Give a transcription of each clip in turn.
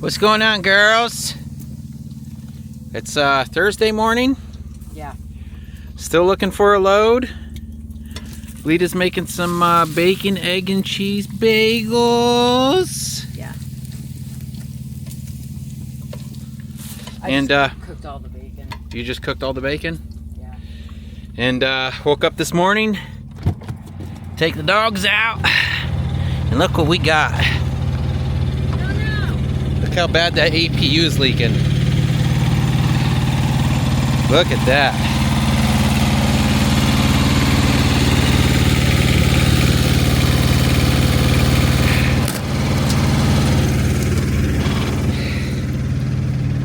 What's going on, girls? It's Thursday morning. Yeah. Still looking for a load. Lita's making some bacon, egg, and cheese bagels. Yeah. I cooked all the bacon. You just cooked all the bacon? Yeah. And woke up this morning, take the dogs out, and look what we got. Look how bad that APU is leaking. Look at that.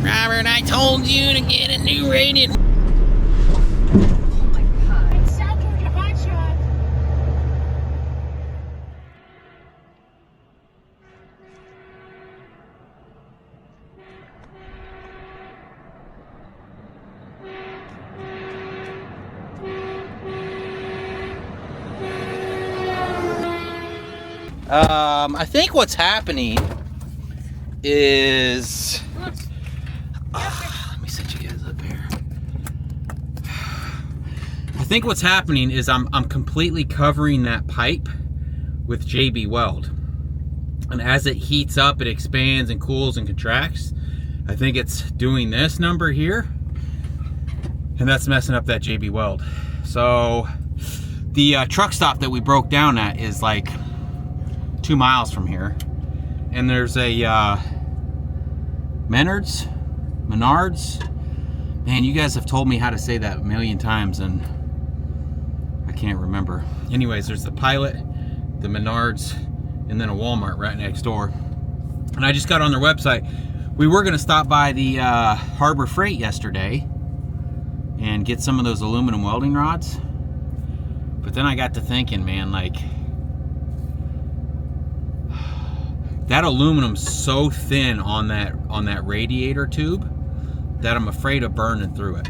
Robert, I told you to get a new radiator. Oh my god. I think what's happening is... let me set you guys up here. I think what's happening is I'm completely covering that pipe with JB Weld. And as it heats up, it expands and cools and contracts. I think it's doing this number here. And that's messing up that JB Weld. So the truck stop that we broke down at is like 2 miles from here, and there's a Menards. Man, you guys have told me how to say that a million times and I can't remember. Anyways, there's the Pilot, the Menards, and then a Walmart right next door. And I just got on their website. We were gonna stop by the Harbor Freight yesterday and get some of those aluminum welding rods, but then I got to thinking, man, like, that aluminum's so thin on that radiator tube that I'm afraid of burning through it.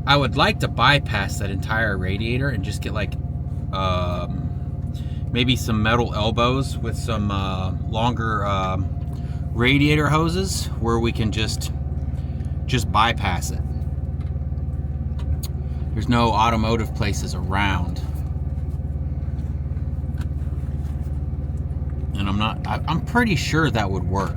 I would like to bypass that entire radiator and just get like maybe some metal elbows with some longer radiator hoses where we can just bypass it. There's no automotive places around. And I'm pretty sure that would work.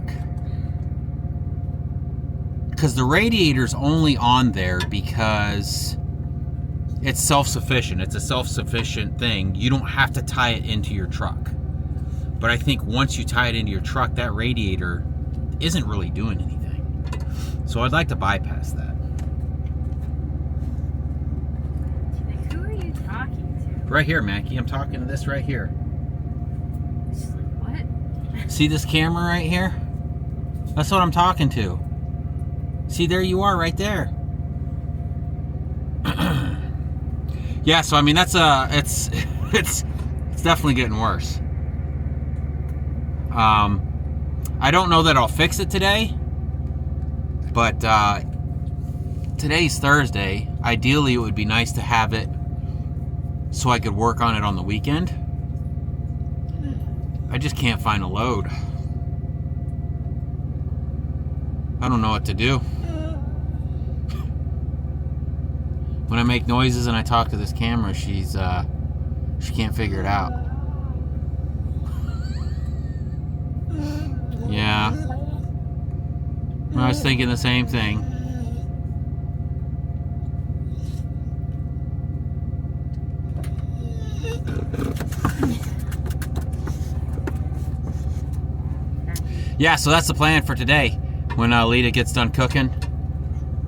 Because the radiator's only on there because it's self-sufficient. It's a self-sufficient thing. You don't have to tie it into your truck. But I think once you tie it into your truck, that radiator isn't really doing anything. So I'd like to bypass that. Who are you talking to? Right here, Mackie. I'm talking to this right here. See this camera right here? That's what I'm talking to. See, there you are right there. Yeah, so I mean that's it's definitely getting worse. I don't know that I'll fix it today, but today's Thursday. Ideally, it would be nice to have it so I could work on it on the weekend. I just can't find a load. I don't know what to do. When I make noises and I talk to this camera, she can't figure it out. Yeah. I was thinking the same thing. Yeah, so that's the plan for today. When Lita gets done cooking,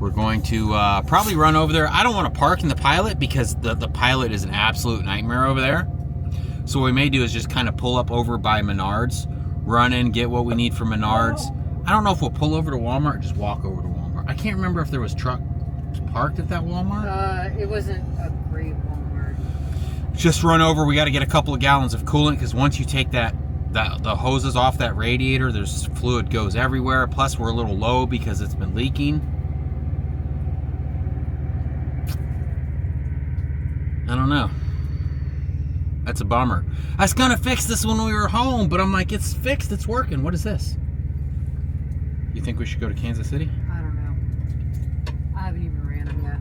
we're going to probably run over there. I don't want to park in the Pilot because the Pilot is an absolute nightmare over there. So what we may do is just kind of pull up over by Menards, run in, get what we need from Menards. I don't know if we'll pull over to Walmart or just walk over to Walmart. I can't remember if there was truck parked at that Walmart. It wasn't a great Walmart. Just run over. We got to get a couple of gallons of coolant because once you take the hoses off that radiator, there's fluid goes everywhere. Plus we're a little low because it's been leaking. I don't know. That's a bummer. I was gonna fix this when we were home, but I'm like, it's fixed, it's working. What is this? You think we should go to Kansas City? I don't know. I haven't even ran them yet.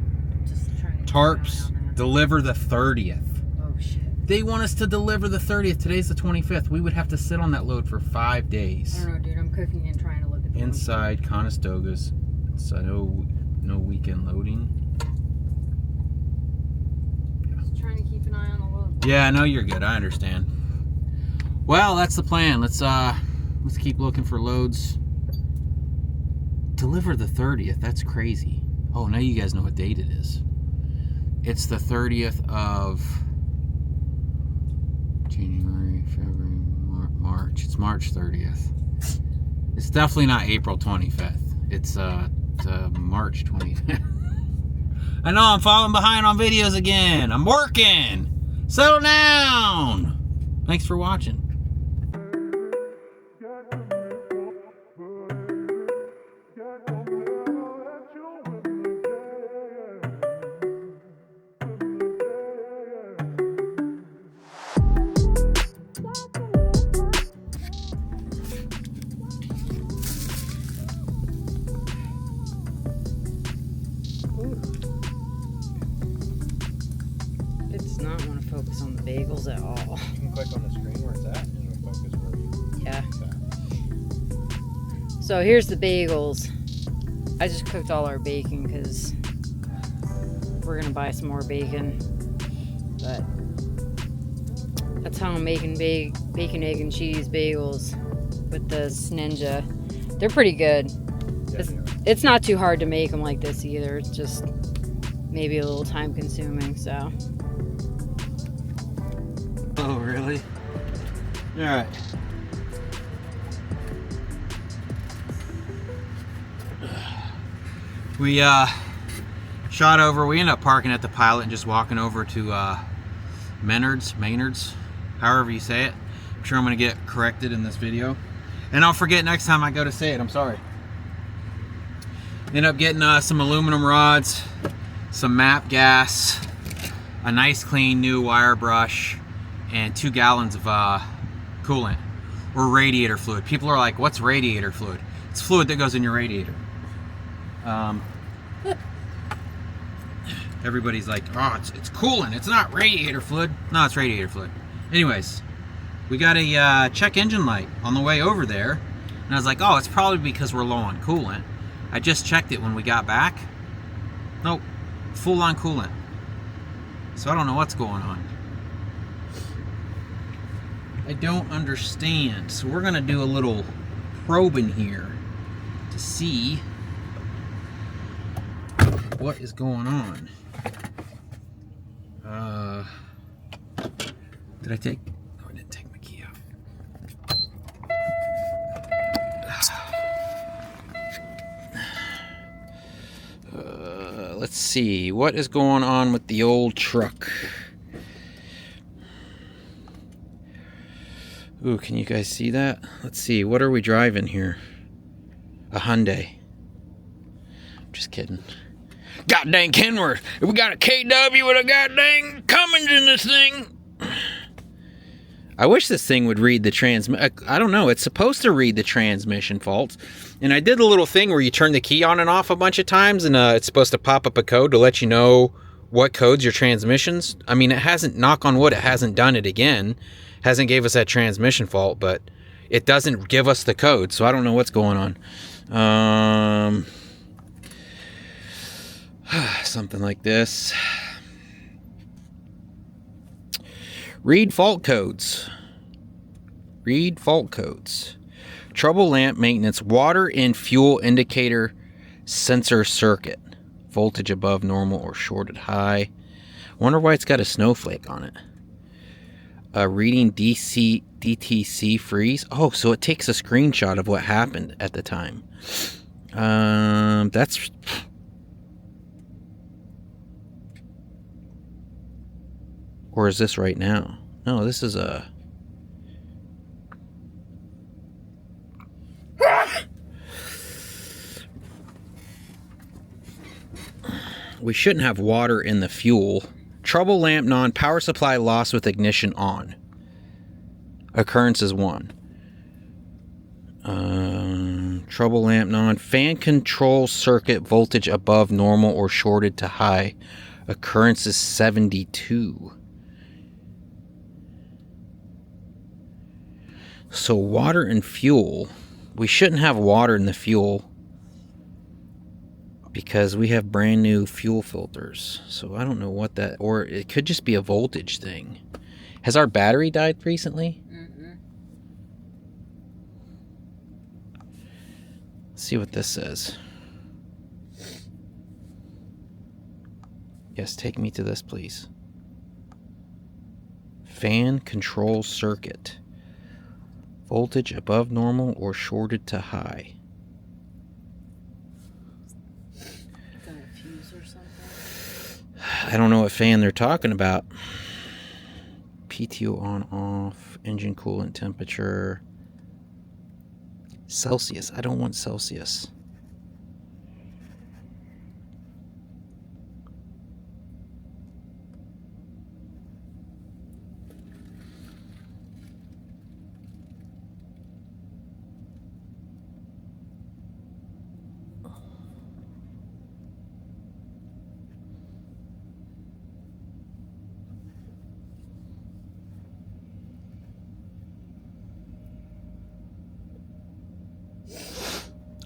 Just trying to keep an eye Tarps on that. deliver the 30th. Oh shit. They want us to deliver the 30th. Today's the 25th. We would have to sit on that load for 5 I days. don't know, dude. I'm cooking and trying to look at the Inside Conestogas. So no weekend loading. Just trying to keep an eye on the load. Yeah, no, you're good. I understand. Well, that's the plan. Let's keep looking for loads. Deliver the 30th. That's crazy. Oh, now you guys know what date it is. It's the 30th of January, February, March. It's March 30th. It's definitely not April 25th. It's March 25th. I know I'm falling behind on videos again. I'm working. Settle down. Thanks for watching. It does not want to focus on the bagels at all. You can click on the screen where it's at and it'll focus where you Yeah. So here's the bagels. I just cooked all our bacon because we're gonna buy some more bacon. But that's how I'm making bacon, egg, and cheese bagels with this Ninja. They're pretty good. It's not too hard to make them like this either. It's just maybe a little time consuming. So. Oh, really? All right. We shot over. We ended up parking at the Pilot and just walking over to Maynard's, however you say it. I'm sure I'm gonna get corrected in this video, and I'll forget next time I go to say it. I'm sorry. Ended up getting some aluminum rods, some MAP gas, a nice clean new wire brush, and 2 gallons of coolant or radiator fluid. People are like, what's radiator fluid? It's fluid that goes in your radiator. Everybody's like, oh, it's coolant. It's not radiator fluid. No, it's radiator fluid. Anyways, we got a check engine light on the way over there. And I was like, oh, it's probably because we're low on coolant. I just checked it when we got back. Nope, full on coolant. So I don't know what's going on. I don't understand. So we're gonna do a little probing here to see what is going on. Did I take? No, I didn't take my key out. Let's see what is going on with the old truck. Ooh, can you guys see that? Let's see, what are we driving here? A Hyundai. Just kidding. God dang Kenworth. We got a KW with a goddamn Cummins in this thing. I wish this thing would read the I don't know. It's supposed to read the transmission faults. And I did a little thing where you turn the key on and off a bunch of times, and it's supposed to pop up a code to let you know what codes your transmissions. I mean, it hasn't, knock on wood, it hasn't done it again. Hasn't gave us that transmission fault, but it doesn't give us the code, so I don't know what's going on. Something like this. Read fault codes. Read fault codes. Trouble lamp maintenance. Water and fuel indicator sensor circuit. Voltage above normal or shorted high. Wonder why it's got a snowflake on it. Reading DTC freeze. Oh, so it takes a screenshot of what happened at the time. That's... Or is this right now? No, this is a... We shouldn't have water in the fuel. Trouble lamp non, power supply lost with ignition on. Occurrence is 1. Trouble lamp non. Fan control circuit voltage above normal or shorted to high. Occurrence is 72. So water and fuel. We shouldn't have water in the fuel because we have brand new fuel filters. So I don't know what that, or it could just be a voltage thing. Has our battery died recently? Let's see what this says. Yes, take me to this, please. Fan control circuit. Voltage above normal or shorted to high. Got a fuse or something? I don't know what fan they're talking about. PTO on off. Engine coolant temperature. Celsius. I don't want Celsius.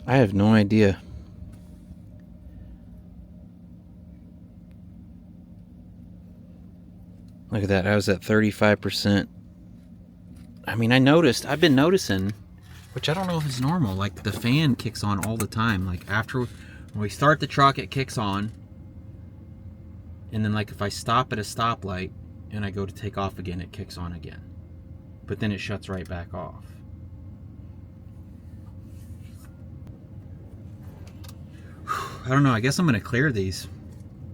I have no idea. Look at that. I was at 35%. I mean, I've been noticing, which I don't know if it's normal, like the fan kicks on all the time. Like after when we start the truck, it kicks on. And then like if I stop at a stoplight and I go to take off again, it kicks on again. But then it shuts right back off. I don't know. I guess I'm going to clear these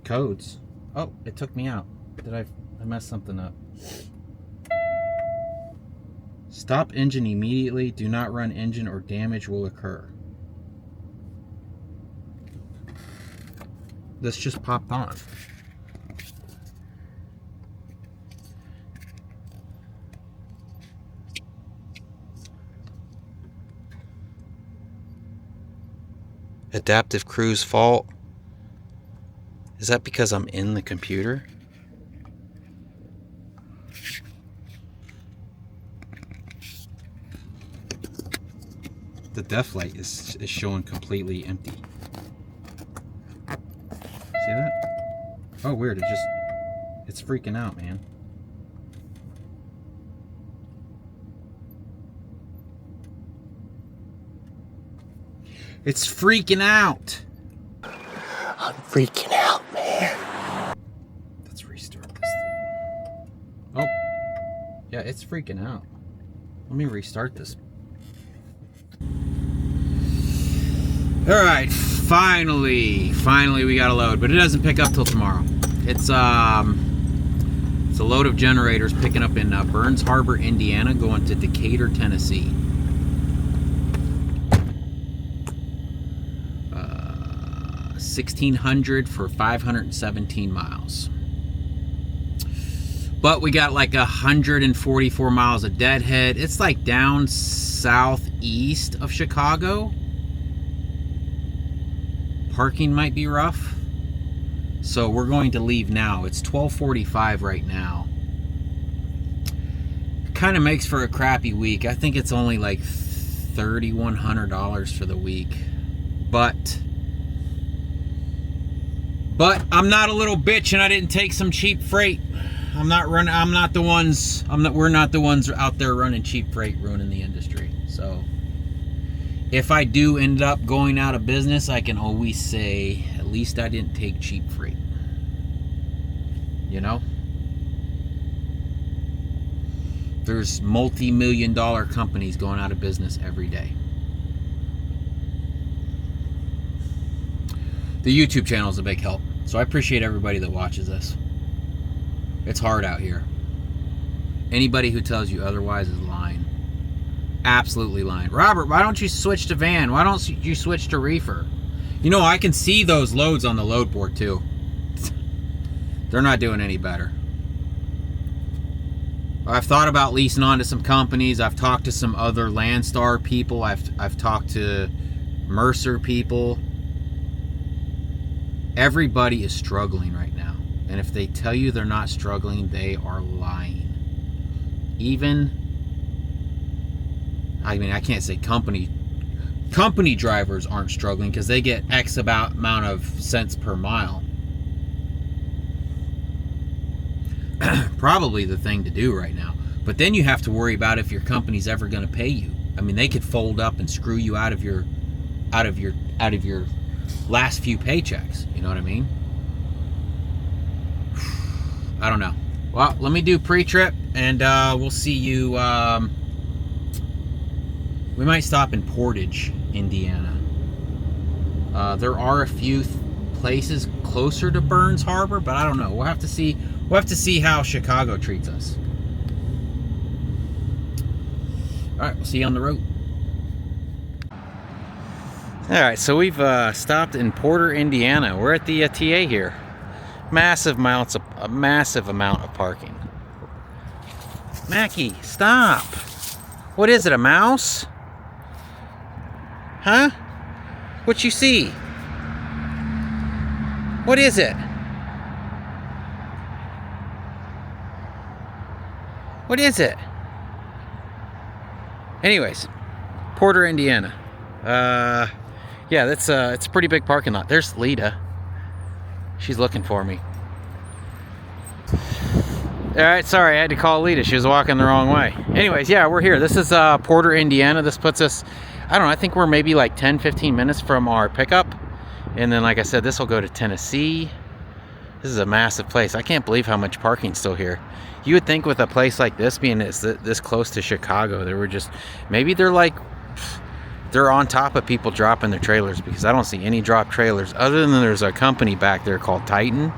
codes. Oh, it took me out. Did I messed something up? Stop engine immediately. Do not run engine or damage will occur. This just popped on. Adaptive cruise fault. Is that because I'm in the computer? The def light is showing completely empty. See that? Oh, weird. It's freaking out, man. It's freaking out. I'm freaking out, man. Let's restart this thing. Oh. Yeah, it's freaking out. Let me restart this. Alright, finally we got a load, but it doesn't pick up till tomorrow. It's a load of generators picking up in Burns Harbor, Indiana, going to Decatur, Tennessee. 1,600 for 517 miles. But we got like 144 miles of deadhead. It's like down southeast of Chicago. Parking might be rough. So we're going to leave now. It's 12:45 right now. Kind of makes for a crappy week. I think it's only like $3,100 for the week. But I'm not a little bitch and I didn't take some cheap freight. We're not the ones out there running cheap freight ruining the industry. So if I do end up going out of business, I can always say, at least I didn't take cheap freight. You know? There's multi-million-dollar companies going out of business every day. The YouTube channel is a big help. So I appreciate everybody that watches this. It's hard out here. Anybody who tells you otherwise is lying. Absolutely lying. Robert, why don't you switch to van? Why don't you switch to reefer? You know, I can see those loads on the load board too. They're not doing any better. I've thought about leasing on to some companies. I've talked to some other Landstar people. I've talked to Mercer people. Everybody is struggling right now. And if they tell you they're not struggling, they are lying. Even, I mean, I can't say company drivers aren't struggling because they get X amount of cents per mile. Probably the thing to do right now. But then you have to worry about if your company's ever going to pay you. I mean, they could fold up and screw you out of your last few paychecks. You know what I mean? I don't know. Well, let me do pre-trip, and we'll see you. We might stop in Portage, Indiana. There are a few places closer to Burns Harbor, but I don't know. We'll have to see. We'll have to see how Chicago treats us. All right, we'll see you on the road. All right, so we've stopped in Porter, Indiana. We're at the TA here. Massive amount of parking. Mackie, stop! What is it? A mouse? Huh? What you see? What is it? What is it? Anyways, Porter, Indiana. Yeah, that's it's a pretty big parking lot. There's Lita. She's looking for me. Alright, sorry, I had to call Lita. She was walking the wrong way. Anyways, yeah, we're here. This is Porter, Indiana. This puts us, I don't know, I think we're maybe like 10-15 minutes from our pickup. And then, like I said, this will go to Tennessee. This is a massive place. I can't believe how much parking's still here. You would think with a place like this being this close to Chicago, there were just, maybe they're on top of people dropping their trailers, because I don't see any drop trailers other than there's a company back there called Titan.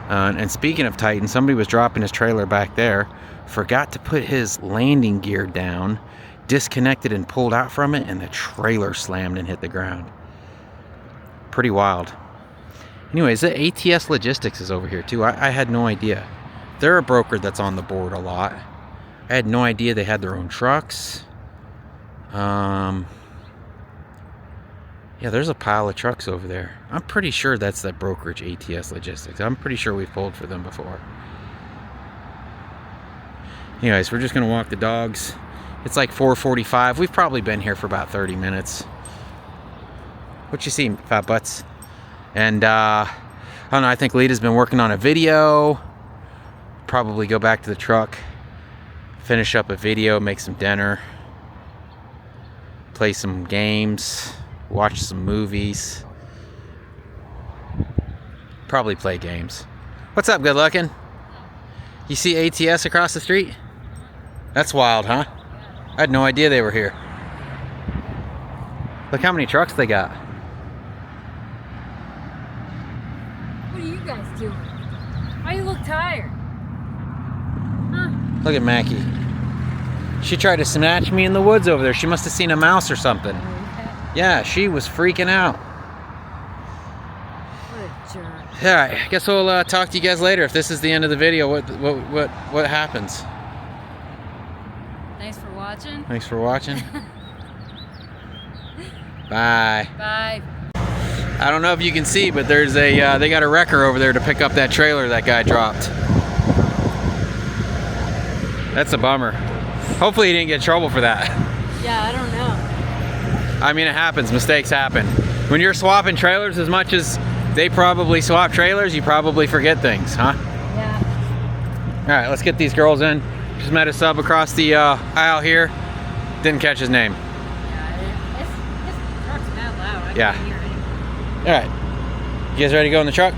And speaking of Titan, somebody was dropping his trailer back there, forgot to put his landing gear down, disconnected and pulled out from it, and the trailer slammed and hit the ground. Pretty wild. Anyways, the ATS Logistics is over here too. I had no idea. They're a broker that's on the board a lot. I had no idea they had their own trucks. Yeah, there's a pile of trucks over there. I'm pretty sure that's that brokerage, ATS Logistics. I'm pretty sure we've pulled for them before. Anyways, we're just going to walk the dogs. It's like 4:45. We've probably been here for about 30 minutes. What you see, fat butts? And, I don't know, I think Lita's been working on a video. Probably go back to the truck, finish up a video, make some dinner, play some games, watch some movies, probably play games. What's up, good looking? You see ATS across the street? That's wild, huh? I had no idea they were here. Look how many trucks they got. What are you guys doing? Why you look tired? Huh? Look at Mackie. She tried to snatch me in the woods over there. She must have seen a mouse or something. Yeah, she was freaking out. What a jerk. All right, I guess we'll talk to you guys later. If this is the end of the video, what happens? Thanks for watching. Thanks for watching. Bye. Bye. I don't know if you can see, but there's a they got a wrecker over there to pick up that trailer that guy dropped. That's a bummer. Hopefully he didn't get in trouble for that. Yeah, I don't know. I mean, it happens. Mistakes happen. When you're swapping trailers as much as they probably swap trailers, you probably forget things, huh? Yeah. All right, let's get these girls in. Just met a sub across the aisle here. Didn't catch his name. Yeah, his truck's mad loud. I Yeah. can't hear it. All right. You guys ready to go in the truck?